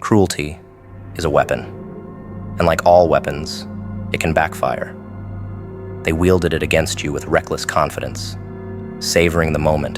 Cruelty is a weapon, and like all weapons, it can backfire. They wielded it against you with reckless confidence, savoring the moment,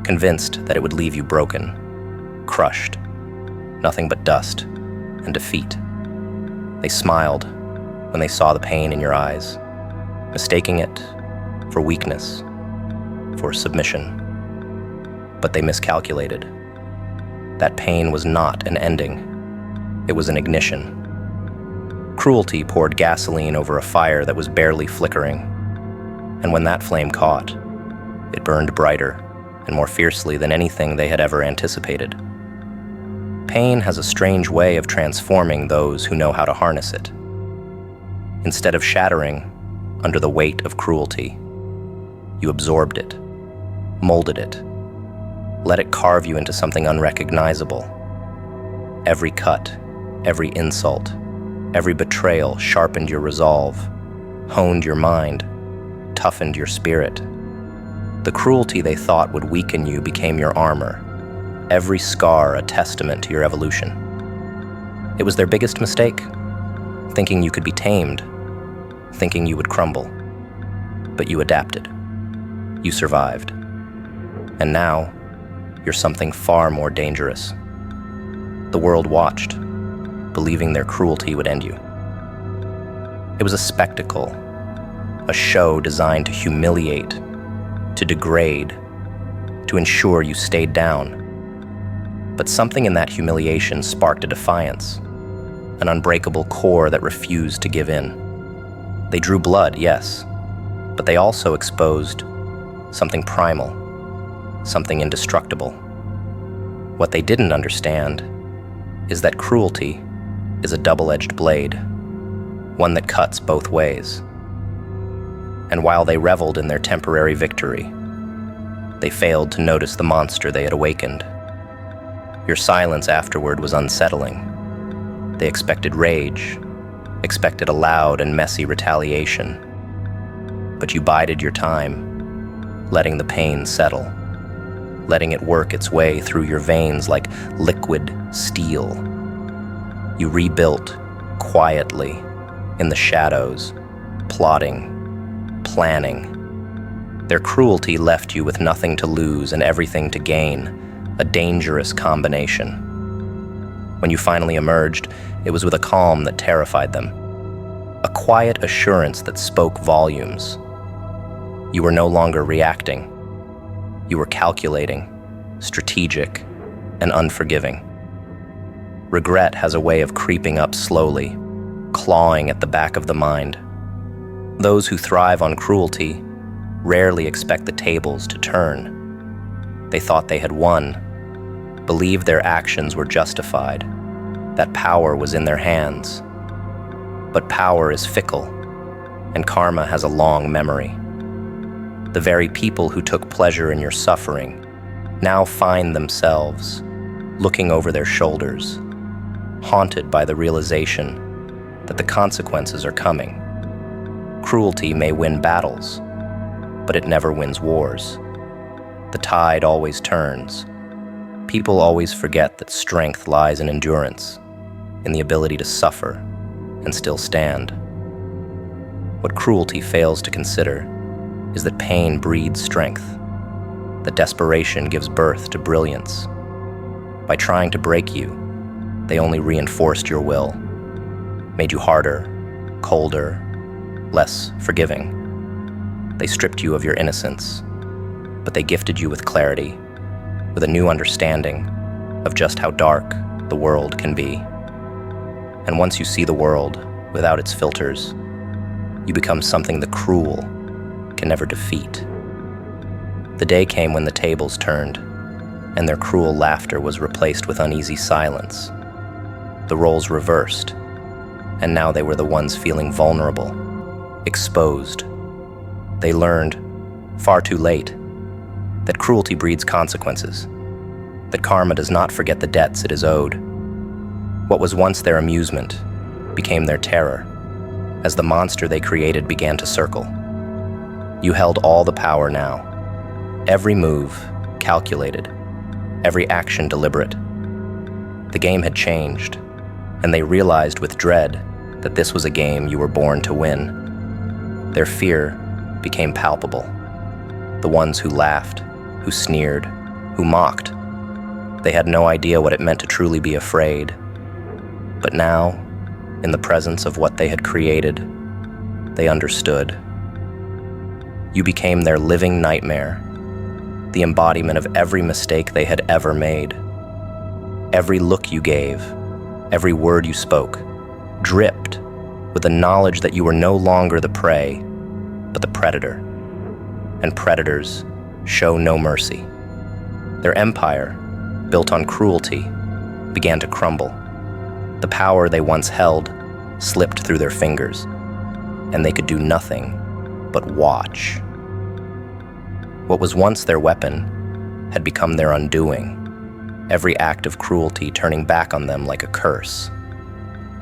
convinced that it would leave you broken, crushed, nothing but dust and defeat. They smiled when they saw the pain in your eyes, mistaking it for weakness, for submission. But they miscalculated. That pain was not an ending. It was an ignition. Cruelty poured gasoline over a fire that was barely flickering. And when that flame caught, it burned brighter and more fiercely than anything they had ever anticipated. Pain has a strange way of transforming those who know how to harness it. Instead of shattering under the weight of cruelty, you absorbed it, molded it, let it carve you into something unrecognizable. Every cut, every insult, every betrayal sharpened your resolve, honed your mind, toughened your spirit. The cruelty they thought would weaken you became your armor, every scar a testament to your evolution. It was their biggest mistake, thinking you could be tamed, thinking you would crumble. But you adapted. You survived. And now, you're something far more dangerous. The world watched, believing their cruelty would end you. It was a spectacle, a show designed to humiliate, to degrade, to ensure you stayed down. But something in that humiliation sparked a defiance, an unbreakable core that refused to give in. They drew blood, yes, but they also exposed something primal, something indestructible. What they didn't understand is that cruelty is a double-edged blade, one that cuts both ways. And while they reveled in their temporary victory, they failed to notice the monster they had awakened. Your silence afterward was unsettling. They expected rage, expected a loud and messy retaliation. But you bided your time, letting the pain settle, letting it work its way through your veins like liquid steel. You rebuilt quietly in the shadows, plotting, planning. Their cruelty left you with nothing to lose and everything to gain, a dangerous combination. When you finally emerged, it was with a calm that terrified them, a quiet assurance that spoke volumes. You were no longer reacting. You were calculating, strategic, and unforgiving. Regret has a way of creeping up slowly, clawing at the back of the mind. Those who thrive on cruelty rarely expect the tables to turn. They thought they had won, believed their actions were justified, that power was in their hands. But power is fickle, and karma has a long memory. The very people who took pleasure in your suffering now find themselves looking over their shoulders, haunted by the realization that the consequences are coming. Cruelty may win battles, but it never wins wars. The tide always turns. People always forget that strength lies in endurance, in the ability to suffer and still stand. What cruelty fails to consider is that pain breeds strength, that desperation gives birth to brilliance. By trying to break you, they only reinforced your will, made you harder, colder, less forgiving. They stripped you of your innocence, but they gifted you with clarity, with a new understanding of just how dark the world can be. And once you see the world without its filters, you become something the cruel can never defeat. The day came when the tables turned, and their cruel laughter was replaced with uneasy silence. The roles reversed, and now they were the ones feeling vulnerable, exposed. They learned, far too late, that cruelty breeds consequences, that karma does not forget the debts it is owed. What was once their amusement became their terror, as the monster they created began to circle. You held all the power now, every move calculated, every action deliberate. The game had changed, and they realized with dread that this was a game you were born to win. Their fear became palpable. The ones who laughed, who sneered, who mocked. They had no idea what it meant to truly be afraid. But now, in the presence of what they had created, they understood. You became their living nightmare, the embodiment of every mistake they had ever made. Every look you gave, every word you spoke, dripped with the knowledge that you were no longer the prey, but the predator. And predators show no mercy. Their empire, built on cruelty, began to crumble. The power they once held slipped through their fingers, and they could do nothing but watch. What was once their weapon had become their undoing, every act of cruelty turning back on them like a curse.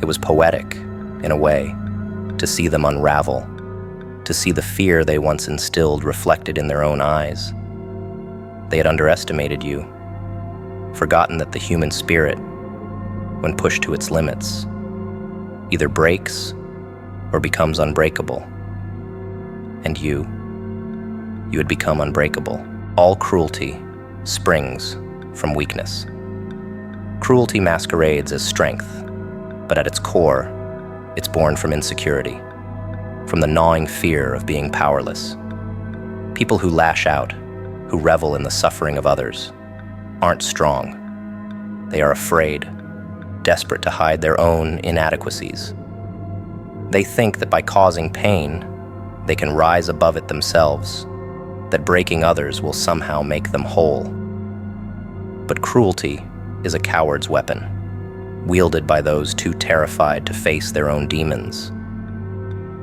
It was poetic, in a way, to see them unravel, to see the fear they once instilled reflected in their own eyes. They had underestimated you, forgotten that the human spirit, when pushed to its limits, either breaks or becomes unbreakable. And you had become unbreakable. All cruelty springs from weakness. Cruelty masquerades as strength, but at its core, it's born from insecurity, from the gnawing fear of being powerless. People who lash out, who revel in the suffering of others, aren't strong. They are afraid, desperate to hide their own inadequacies. They think that by causing pain, they can rise above it themselves, that breaking others will somehow make them whole. But cruelty is a coward's weapon, wielded by those too terrified to face their own demons.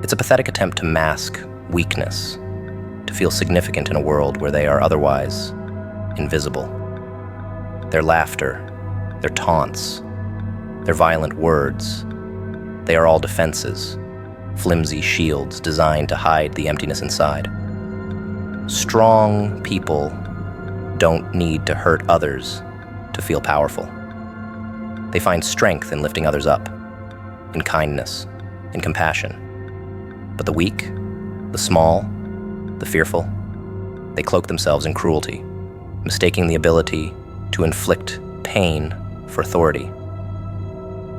It's a pathetic attempt to mask weakness, to feel significant in a world where they are otherwise invisible. Their laughter, their taunts, their violent words, they are all defenses, flimsy shields designed to hide the emptiness inside. Strong people don't need to hurt others to feel powerful. They find strength in lifting others up, in kindness, in compassion. But the weak, the small, the fearful, they cloak themselves in cruelty, mistaking the ability to inflict pain for authority.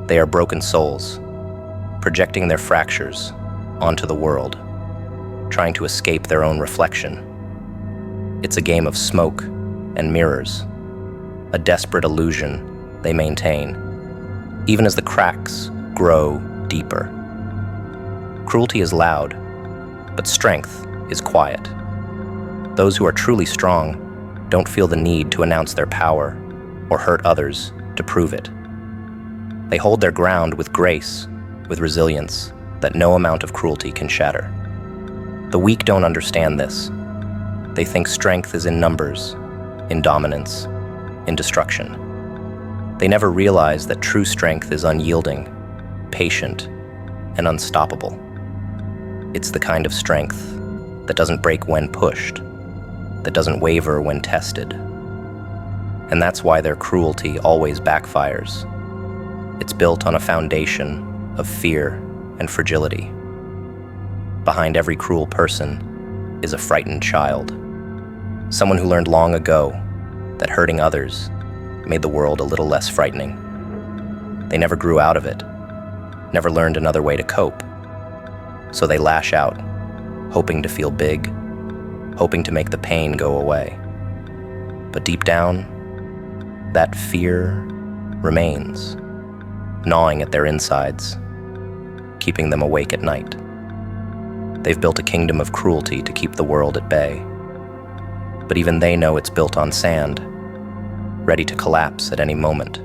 They are broken souls, projecting their fractures onto the world, trying to escape their own reflection. It's a game of smoke and mirrors, a desperate illusion they maintain, even as the cracks grow deeper. Cruelty is loud, but strength is quiet. Those who are truly strong don't feel the need to announce their power or hurt others to prove it. They hold their ground with grace, with resilience that no amount of cruelty can shatter. The weak don't understand this. They think strength is in numbers, in dominance, in destruction. They never realize that true strength is unyielding, patient, and unstoppable. It's the kind of strength that doesn't break when pushed, that doesn't waver when tested. And that's why their cruelty always backfires. It's built on a foundation of fear and fragility. Behind every cruel person is a frightened child, someone who learned long ago that hurting others made the world a little less frightening. They never grew out of it, never learned another way to cope. So they lash out, hoping to feel big, hoping to make the pain go away. But deep down, that fear remains, gnawing at their insides, keeping them awake at night. They've built a kingdom of cruelty to keep the world at bay. But even they know it's built on sand, ready to collapse at any moment.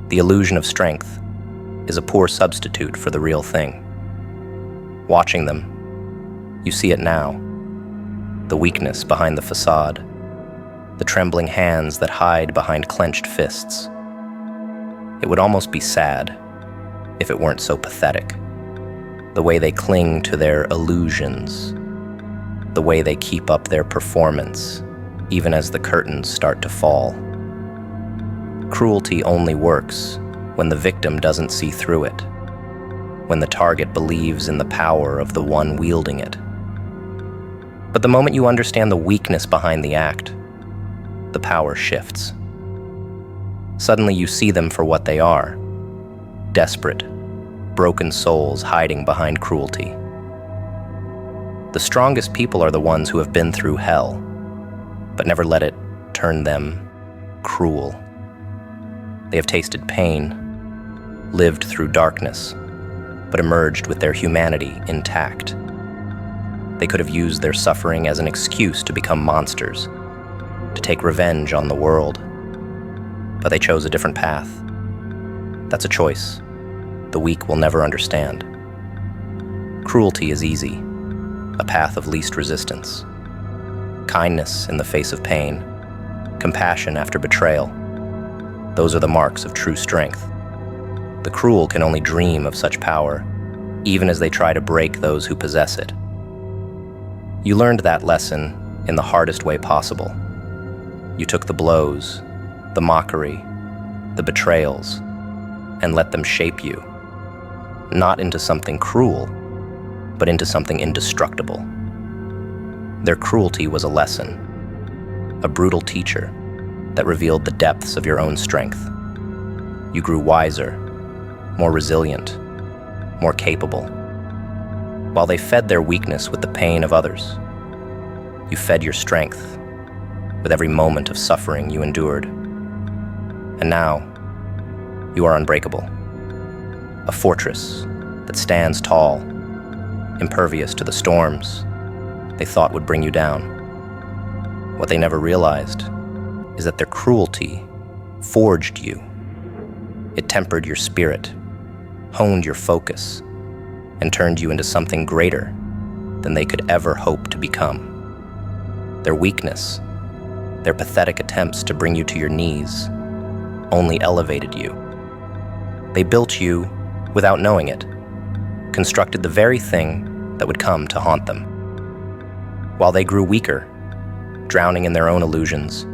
The illusion of strength is a poor substitute for the real thing. Watching them, you see it now. The weakness behind the facade, the trembling hands that hide behind clenched fists. It would almost be sad if it weren't so pathetic. The way they cling to their illusions, the way they keep up their performance, even as the curtains start to fall. Cruelty only works when the victim doesn't see through it, when the target believes in the power of the one wielding it. But the moment you understand the weakness behind the act, the power shifts. Suddenly you see them for what they are: desperate, broken souls hiding behind cruelty. The strongest people are the ones who have been through hell, but never let it turn them cruel. They have tasted pain, lived through darkness, but emerged with their humanity intact. They could have used their suffering as an excuse to become monsters, to take revenge on the world, but they chose a different path. That's a choice the weak will never understand. Cruelty is easy, a path of least resistance. Kindness in the face of pain, compassion after betrayal, those are the marks of true strength. The cruel can only dream of such power, even as they try to break those who possess it. You learned that lesson in the hardest way possible. You took the blows, the mockery, the betrayals, and let them shape you, not into something cruel, but into something indestructible. Their cruelty was a lesson, a brutal teacher that revealed the depths of your own strength. You grew wiser, more resilient, more capable. While they fed their weakness with the pain of others, you fed your strength with every moment of suffering you endured. And now, you are unbreakable, a fortress that stands tall, impervious to the storms they thought would bring you down. What they never realized is that their cruelty forged you. It tempered your spirit, honed your focus, and turned you into something greater than they could ever hope to become. Their weakness, their pathetic attempts to bring you to your knees, only elevated you. They built you without knowing it, constructed the very thing that would come to haunt them. While they grew weaker, drowning in their own illusions,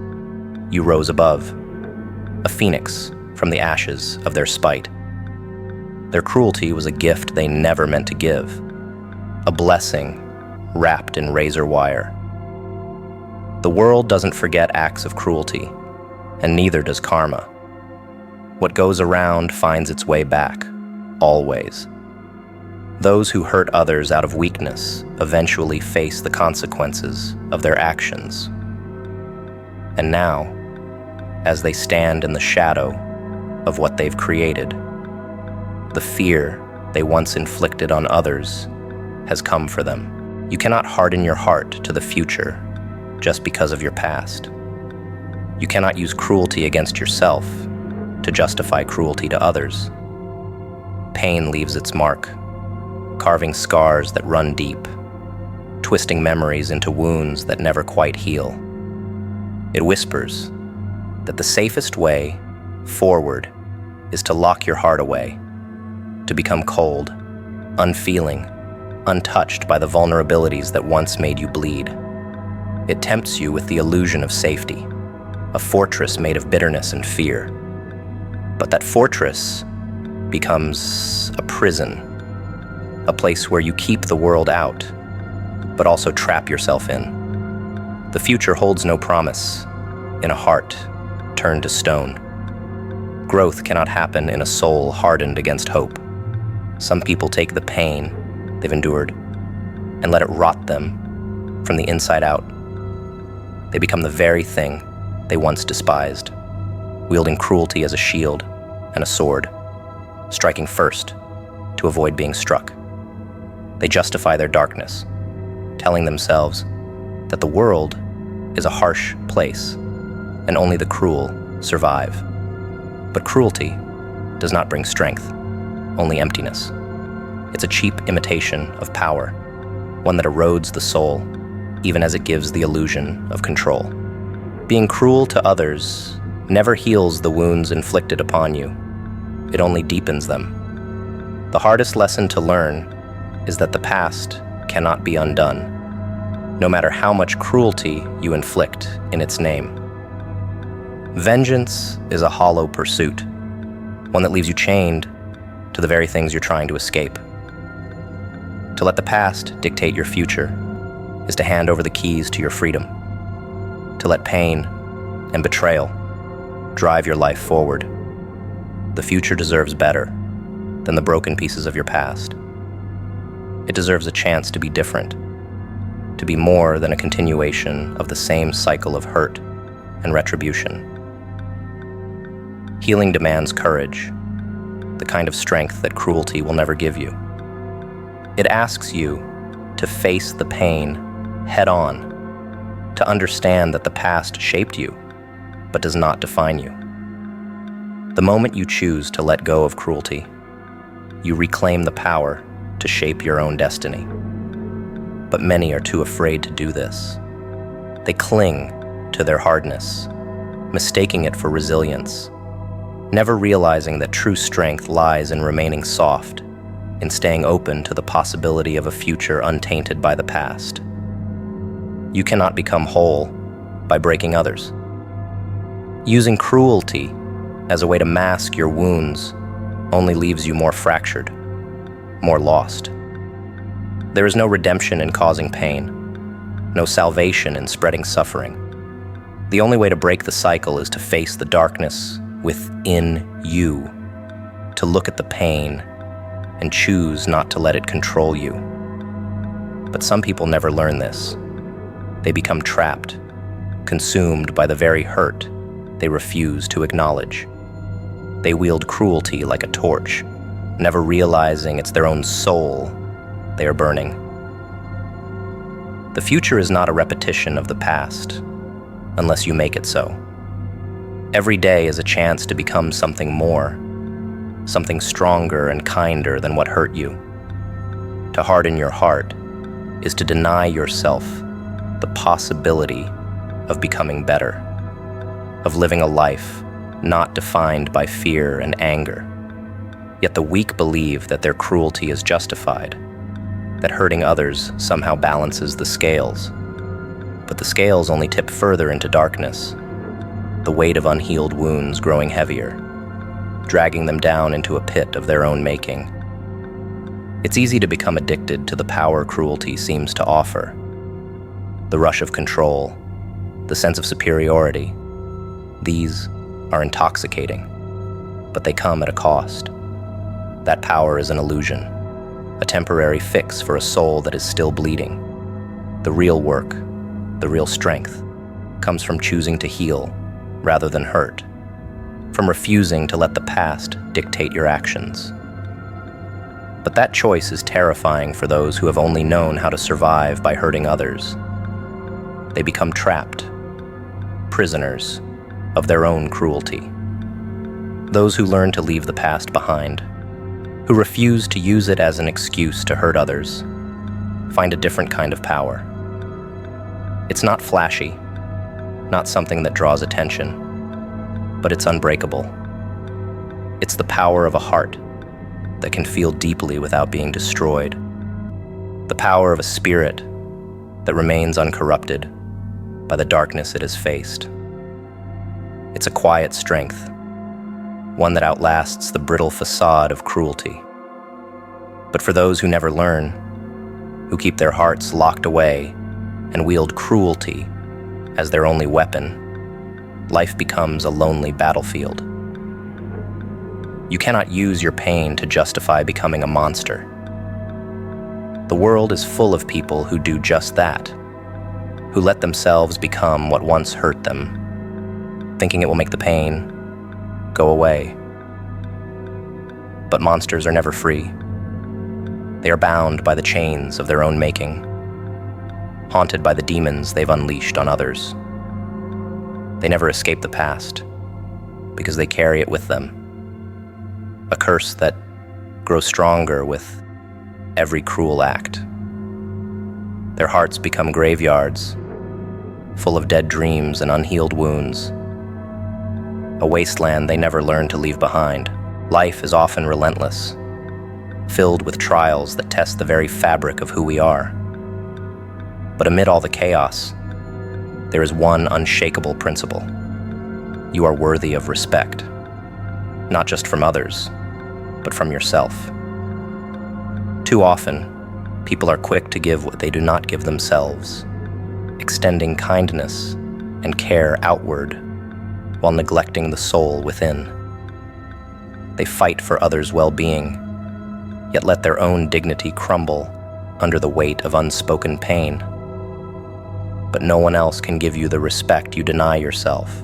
you rose above, a phoenix from the ashes of their spite. Their cruelty was a gift they never meant to give, a blessing wrapped in razor wire. The world doesn't forget acts of cruelty, and neither does karma. What goes around finds its way back, always. Those who hurt others out of weakness eventually face the consequences of their actions. And now, as they stand in the shadow of what they've created, the fear they once inflicted on others has come for them. You cannot harden your heart to the future just because of your past. You cannot use cruelty against yourself to justify cruelty to others. Pain leaves its mark, carving scars that run deep, twisting memories into wounds that never quite heal. It whispers that the safest way forward is to lock your heart away, to become cold, unfeeling, untouched by the vulnerabilities that once made you bleed. It tempts you with the illusion of safety, a fortress made of bitterness and fear. But that fortress becomes a prison, a place where you keep the world out, but also trap yourself in. The future holds no promise in a heart turned to stone. Growth cannot happen in a soul hardened against hope. Some people take the pain they've endured and let it rot them from the inside out. They become the very thing they once despised, wielding cruelty as a shield and a sword, striking first to avoid being struck. They justify their darkness, telling themselves that the world is a harsh place and only the cruel survive. But cruelty does not bring strength, only emptiness. It's a cheap imitation of power, one that erodes the soul, even as it gives the illusion of control. Being cruel to others never heals the wounds inflicted upon you. It only deepens them. The hardest lesson to learn is that the past cannot be undone, no matter how much cruelty you inflict in its name. Vengeance is a hollow pursuit, one that leaves you chained to the very things you're trying to escape. To let the past dictate your future is to hand over the keys to your freedom. To let pain and betrayal drive your life forward. The future deserves better than the broken pieces of your past. It deserves a chance to be different, to be more than a continuation of the same cycle of hurt and retribution. Healing demands courage, the kind of strength that cruelty will never give you. It asks you to face the pain head on, to understand that the past shaped you, but does not define you. The moment you choose to let go of cruelty, you reclaim the power to shape your own destiny. But many are too afraid to do this. They cling to their hardness, mistaking it for resilience, never realizing that true strength lies in remaining soft, in staying open to the possibility of a future untainted by the past. You cannot become whole by breaking others. Using cruelty as a way to mask your wounds only leaves you more fractured, more lost. There is no redemption in causing pain, no salvation in spreading suffering. The only way to break the cycle is to face the darkness within you, to look at the pain and choose not to let it control you. But some people never learn this. They become trapped, consumed by the very hurt they refuse to acknowledge. They wield cruelty like a torch, never realizing it's their own soul they are burning. The future is not a repetition of the past, unless you make it so. Every day is a chance to become something more, something stronger and kinder than what hurt you. To harden your heart is to deny yourself the possibility of becoming better, of living a life not defined by fear and anger. Yet the weak believe that their cruelty is justified, that hurting others somehow balances the scales. But the scales only tip further into darkness, the weight of unhealed wounds growing heavier, dragging them down into a pit of their own making. It's easy to become addicted to the power cruelty seems to offer. The rush of control, the sense of superiority. These are intoxicating, but they come at a cost. That power is an illusion, a temporary fix for a soul that is still bleeding. The real work, the real strength, comes from choosing to heal rather than hurt, from refusing to let the past dictate your actions. But that choice is terrifying for those who have only known how to survive by hurting others. They become trapped, prisoners of their own cruelty. Those who learn to leave the past behind, who refuse to use it as an excuse to hurt others, find a different kind of power. It's not flashy, not something that draws attention, but it's unbreakable. It's the power of a heart that can feel deeply without being destroyed, the power of a spirit that remains uncorrupted by the darkness it has faced. It's a quiet strength, one that outlasts the brittle facade of cruelty. But for those who never learn, who keep their hearts locked away and wield cruelty as their only weapon, life becomes a lonely battlefield. You cannot use your pain to justify becoming a monster. The world is full of people who do just that, who let themselves become what once hurt them, thinking it will make the pain go away. But monsters are never free. They are bound by the chains of their own making, haunted by the demons they've unleashed on others. They never escape the past because they carry it with them, a curse that grows stronger with every cruel act. Their hearts become graveyards, full of dead dreams and unhealed wounds, a wasteland they never learn to leave behind. Life is often relentless, filled with trials that test the very fabric of who we are. But amid all the chaos, there is one unshakable principle. You are worthy of respect, not just from others, but from yourself. Too often, people are quick to give what they do not give themselves, extending kindness and care outward while neglecting the soul within. They fight for others' well-being, yet let their own dignity crumble under the weight of unspoken pain. But no one else can give you the respect you deny yourself.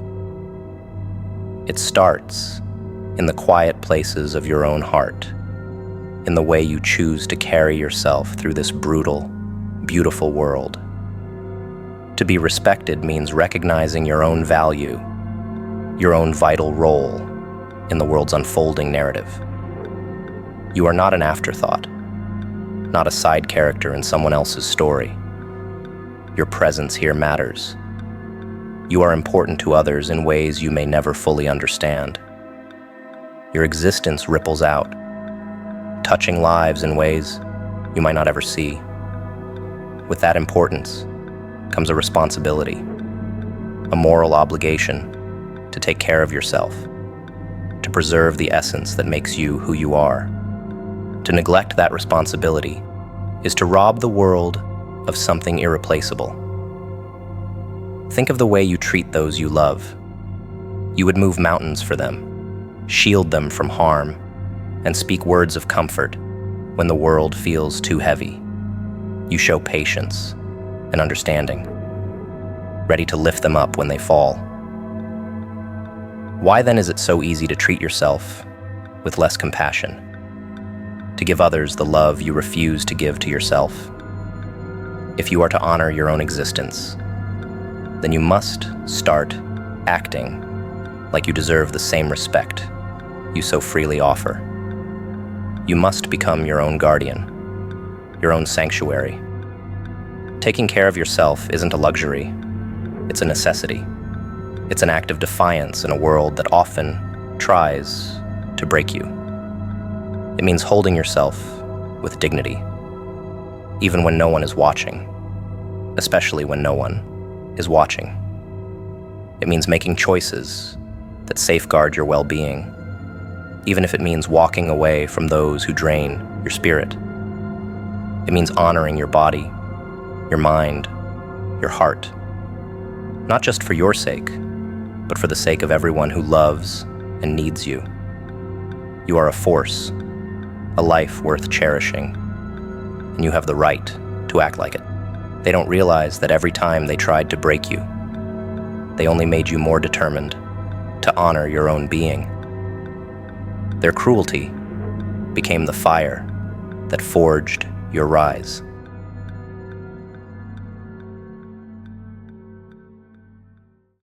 It starts in the quiet places of your own heart, in the way you choose to carry yourself through this brutal, beautiful world. To be respected means recognizing your own value, your own vital role in the world's unfolding narrative. You are not an afterthought, not a side character in someone else's story. Your presence here matters. You are important to others in ways you may never fully understand. Your existence ripples out, touching lives in ways you might not ever see. With that importance comes a responsibility, a moral obligation to take care of yourself, to preserve the essence that makes you who you are. To neglect that responsibility is to rob the world of something irreplaceable. Think of the way you treat those you love. You would move mountains for them, shield them from harm, and speak words of comfort when the world feels too heavy. You show patience and understanding, ready to lift them up when they fall. Why then is it so easy to treat yourself with less compassion? To give others the love you refuse to give to yourself? If you are to honor your own existence, then you must start acting like you deserve the same respect you so freely offer. You must become your own guardian, your own sanctuary. Taking care of yourself isn't a luxury, it's a necessity. It's an act of defiance in a world that often tries to break you. It means holding yourself with dignity, even when no one is watching, especially when no one is watching. It means making choices that safeguard your well-being, even if it means walking away from those who drain your spirit. It means honoring your body, your mind, your heart, not just for your sake, but for the sake of everyone who loves and needs you. You are a force, a life worth cherishing, and you have the right to act like it. They don't realize that every time they tried to break you, they only made you more determined to honor your own being. Their cruelty became the fire that forged your rise.